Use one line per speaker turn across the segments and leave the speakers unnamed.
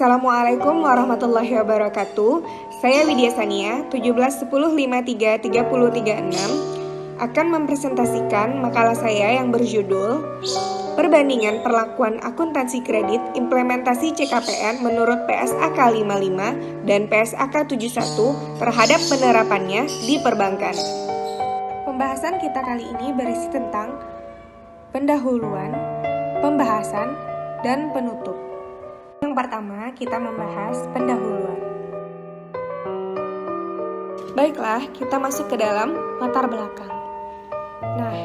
Assalamualaikum warahmatullahi wabarakatuh. Saya Widya Sania, 1710533336 akan mempresentasikan makalah saya yang berjudul Perbandingan Perlakuan Akuntansi Kredit Implementasi CKPN menurut PSAK 55 dan PSAK 71 terhadap penerapannya di perbankan. Pembahasan kita kali ini berisi tentang pendahuluan, pembahasan, dan penutup. Yang pertama, kita membahas pendahuluan. Baiklah, kita masuk ke dalam latar belakang. Nah,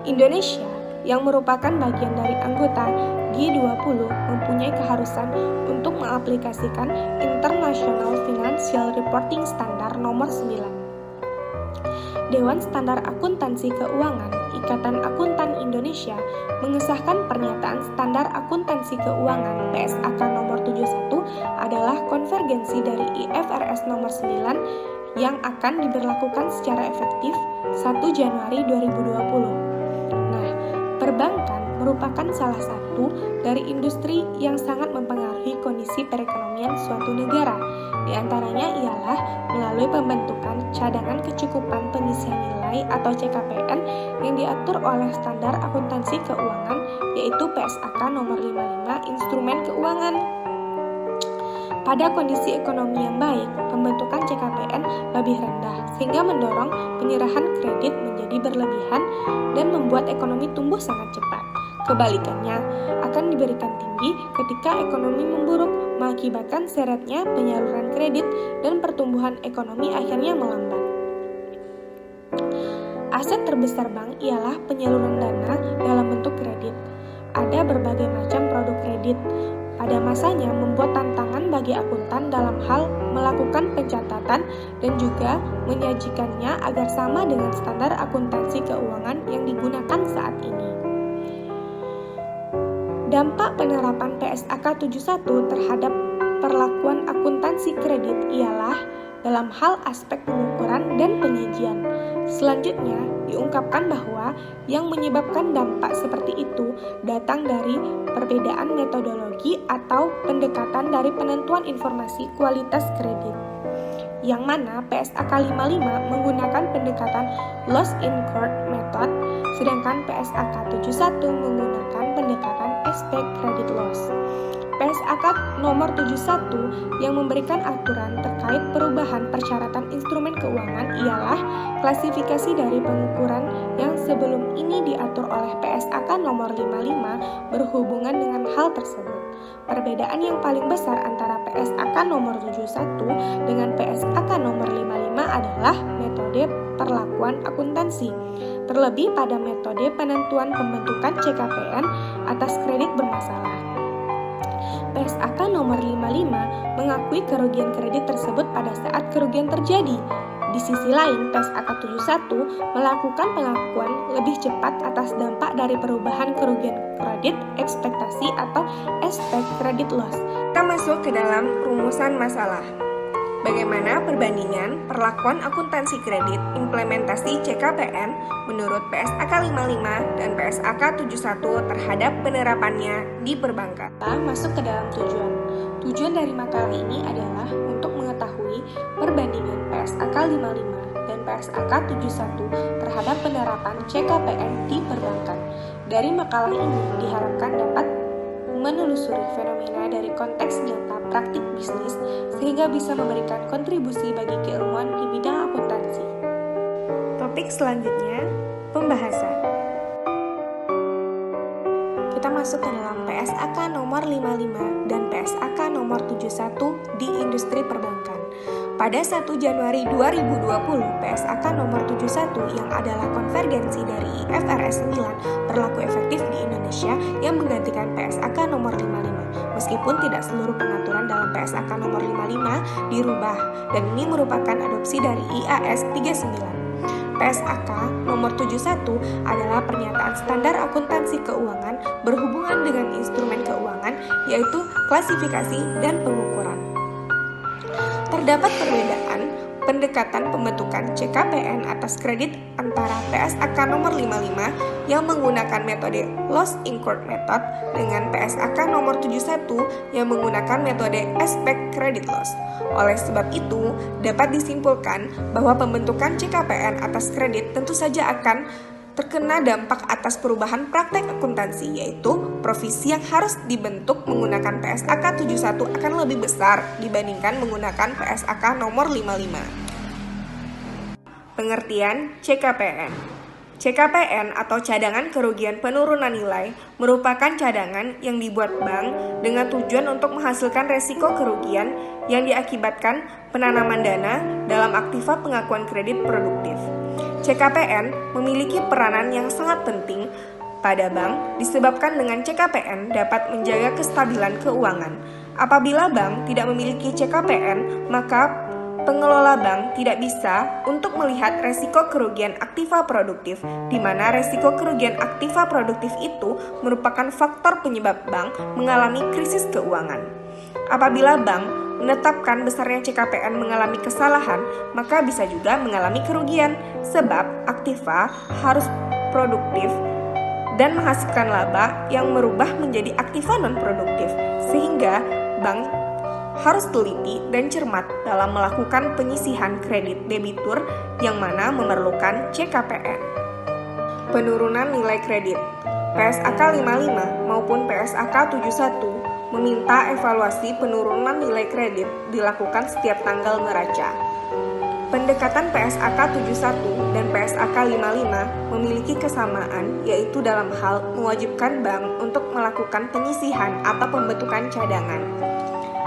Indonesia yang merupakan bagian dari anggota G20 mempunyai keharusan untuk mengaplikasikan International Financial Reporting Standard nomor 9. Dewan Standar Akuntansi Keuangan Ikatan Akuntan Indonesia mengesahkan pernyataan Standar Akuntansi Keuangan PSAK nomor 71 adalah konvergensi dari IFRS nomor 9 yang akan diberlakukan secara efektif 1 Januari 2020. Nah, perbankan merupakan salah satu dari industri yang sangat mempengaruhi kondisi perekonomian suatu negara. Di antaranya ialah melalui pembentukan cadangan kecukupan pengisian nilai atau CKPN yang diatur oleh Standar Akuntansi Keuangan, yaitu PSAK nomor 55 Instrumen Keuangan. Pada kondisi ekonomi yang baik, pembentukan CKPN lebih rendah sehingga mendorong penyerahan kredit menjadi berlebihan dan membuat ekonomi tumbuh sangat cepat. Kebalikannya, akan diberikan tinggi ketika ekonomi memburuk, mengakibatkan seretnya penyaluran kredit dan pertumbuhan ekonomi akhirnya melambat. Aset terbesar bank ialah penyaluran dana dalam bentuk kredit. Ada berbagai macam produk kredit. Pada masanya membuat tantangan bagi akuntan dalam hal melakukan pencatatan dan juga menyajikannya agar sama dengan standar akuntansi keuangan yang digunakan saat ini. Dampak penerapan PSAK 71 terhadap perlakuan akuntansi kredit ialah dalam hal aspek pengukuran dan penyajian. Selanjutnya, diungkapkan bahwa yang menyebabkan dampak seperti itu datang dari perbedaan metodologi atau pendekatan dari penentuan informasi kualitas kredit. Yang mana PSAK 55 menggunakan pendekatan loss incurred method, sedangkan PSAK 71 menggunakan pendekatan aspek credit loss. PSAK nomor 71 yang memberikan aturan terkait perubahan persyaratan instrumen keuangan ialah klasifikasi dari pengukuran yang sebelum ini diatur oleh PSAK nomor 55 berhubungan dengan hal tersebut. Perbedaan yang paling besar antara PSAK nomor 71 dengan PSAK nomor 55 adalah metode perlakuan akuntansi, terlebih pada metode penentuan pembentukan CKPN atas kredit bermasalah. PSAK nomor 55 mengakui kerugian kredit tersebut pada saat kerugian terjadi. Di sisi lain, PSAK 71 melakukan pengakuan lebih cepat atas dampak dari perubahan kerugian kredit ekspektasi atau aspek credit loss. Kita masuk ke dalam rumusan masalah. Bagaimana perbandingan perlakuan akuntansi kredit implementasi CKPN menurut PSAK 55 dan PSAK 71 terhadap penerapannya di perbankan. Kita masuk ke dalam tujuan. Tujuan dari makalah ini adalah untuk mengetahui perbandingan PSAK 55 dan PSAK 71 terhadap penerapan CKPN di perbankan. Dari makalah ini diharapkan dapat menelusuri fenomena dari konteks nyata praktik bisnis sehingga bisa memberikan kontribusi bagi keilmuan di bidang akuntansi. Topik selanjutnya, pembahasan. Kita masuk ke dalam PSAK nomor 55 dan PSAK nomor 71 di industri perbankan. Pada 1 Januari 2020, PSAK nomor 71 yang adalah konvergensi dari IFRS 9 berlaku efektif di Indonesia yang menggantikan PSAK nomor 55. Meskipun tidak seluruh pengaturan dalam PSAK nomor 55 dirubah, dan ini merupakan adopsi dari IAS 39. PSAK nomor 71 adalah pernyataan standar akuntansi keuangan berhubungan dengan instrumen keuangan, yaitu klasifikasi dan pengukuran. Terdapat perbedaan pendekatan pembentukan CKPN atas kredit antara PSAK nomor 55 yang menggunakan metode loss incurred method dengan PSAK nomor 71 yang menggunakan metode aspek credit loss. Oleh sebab itu, dapat disimpulkan bahwa pembentukan CKPN atas kredit tentu saja akan terkena dampak atas perubahan praktek akuntansi, yaitu provisi yang harus dibentuk menggunakan PSAK 71 akan lebih besar dibandingkan menggunakan PSAK nomor 55. Pengertian CKPN. CKPN atau cadangan kerugian penurunan nilai merupakan cadangan yang dibuat bank dengan tujuan untuk menghasilkan resiko kerugian yang diakibatkan penanaman dana dalam aktiva pengakuan kredit produktif. CKPN memiliki peranan yang sangat penting pada bank disebabkan dengan CKPN dapat menjaga kestabilan keuangan. Apabila bank tidak memiliki CKPN, maka pengelola bank tidak bisa untuk melihat resiko kerugian aktiva produktif, di mana resiko kerugian aktiva produktif itu merupakan faktor penyebab bank mengalami krisis keuangan. Apabila bank menetapkan besarnya CKPN mengalami kesalahan, maka bisa juga mengalami kerugian, sebab aktiva harus produktif dan menghasilkan laba yang merubah menjadi aktiva non-produktif, sehingga bank harus teliti dan cermat dalam melakukan penyisihan kredit debitur yang mana memerlukan CKPN. Penurunan nilai kredit. PSAK 55 maupun PSAK 71 meminta evaluasi penurunan nilai kredit dilakukan setiap tanggal neraca. Pendekatan PSAK 71 dan PSAK 55 memiliki kesamaan, yaitu dalam hal mewajibkan bank untuk melakukan penyisihan atau pembentukan cadangan.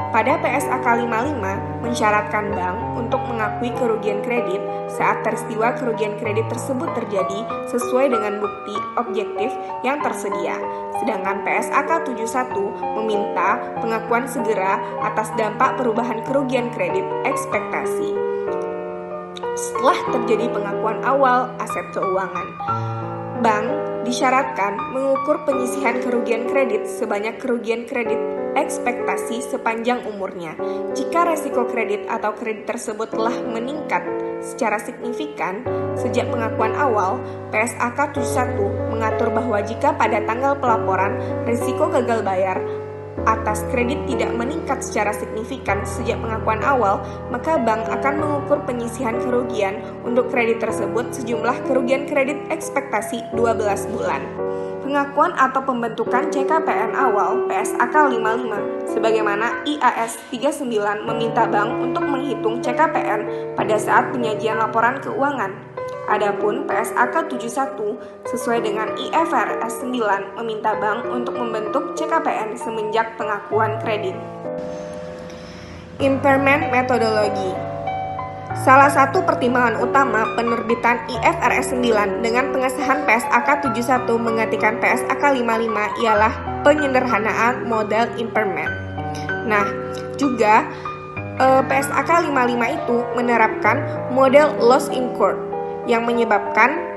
Pada PSAK 55 mensyaratkan bank untuk mengakui kerugian kredit saat peristiwa kerugian kredit tersebut terjadi sesuai dengan bukti objektif yang tersedia. Sedangkan PSAK 71 meminta pengakuan segera atas dampak perubahan kerugian kredit ekspektasi setelah terjadi pengakuan awal aset keuangan. Bank disyaratkan mengukur penyisihan kerugian kredit sebanyak kerugian kredit ekspektasi sepanjang umurnya. Jika resiko kredit atau kredit tersebut telah meningkat secara signifikan sejak pengakuan awal, PSAK 71 mengatur bahwa jika pada tanggal pelaporan risiko gagal bayar atas kredit tidak meningkat secara signifikan sejak pengakuan awal, maka bank akan mengukur penyisihan kerugian untuk kredit tersebut sejumlah kerugian kredit ekspektasi 12 bulan. Pengakuan atau pembentukan CKPN awal PSAK 55 sebagaimana IAS 39 meminta bank untuk menghitung CKPN pada saat penyajian laporan keuangan. Adapun PSAK 71 sesuai dengan IFRS 9 meminta bank untuk membentuk CKPN semenjak pengakuan kredit. Impairment metodologi. Salah satu pertimbangan utama penerbitan IFRS 9 dengan pengesahan PSAK 71 menggantikan PSAK 55 ialah penyederhanaan model impairment. Nah, juga PSAK 55 itu menerapkan model loss incurred yang menyebabkan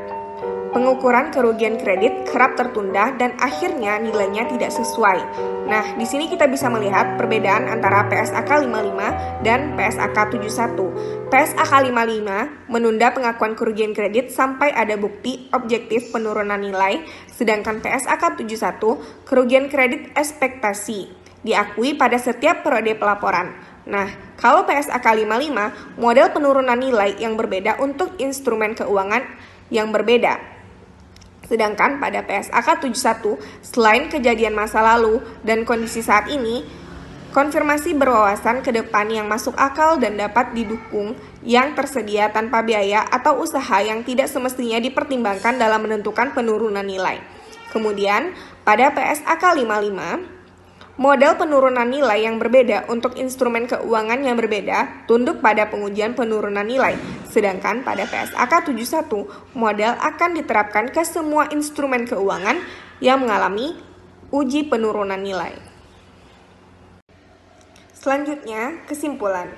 pengukuran kerugian kredit kerap tertunda dan akhirnya nilainya tidak sesuai. Nah, di sini kita bisa melihat perbedaan antara PSAK 55 dan PSAK 71. PSAK 55 menunda pengakuan kerugian kredit sampai ada bukti objektif penurunan nilai, sedangkan PSAK 71 kerugian kredit ekspektasi diakui pada setiap periode pelaporan. Nah, kalau PSAK 55 model penurunan nilai yang berbeda untuk instrumen keuangan yang berbeda. Sedangkan pada PSAK 71, selain kejadian masa lalu dan kondisi saat ini, konfirmasi berwawasan ke depan yang masuk akal dan dapat didukung yang tersedia tanpa biaya atau usaha yang tidak semestinya dipertimbangkan dalam menentukan penurunan nilai. Kemudian, pada PSAK 55, model penurunan nilai yang berbeda untuk instrumen keuangan yang berbeda tunduk pada pengujian penurunan nilai. Sedangkan pada PSAK 71, model akan diterapkan ke semua instrumen keuangan yang mengalami uji penurunan nilai. Selanjutnya, kesimpulan.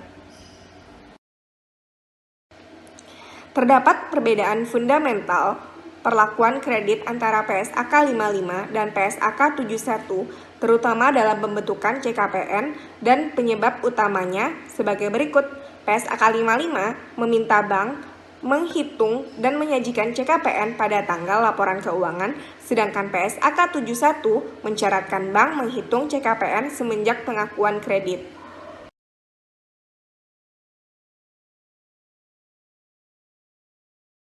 Terdapat perbedaan fundamental perlakuan kredit antara PSAK 55 dan PSAK 71, terutama dalam pembentukan CKPN dan penyebab utamanya sebagai berikut. PSAK 55 meminta bank menghitung dan menyajikan CKPN pada tanggal laporan keuangan, sedangkan PSAK 71 mensyaratkan bank menghitung CKPN semenjak pengakuan kredit.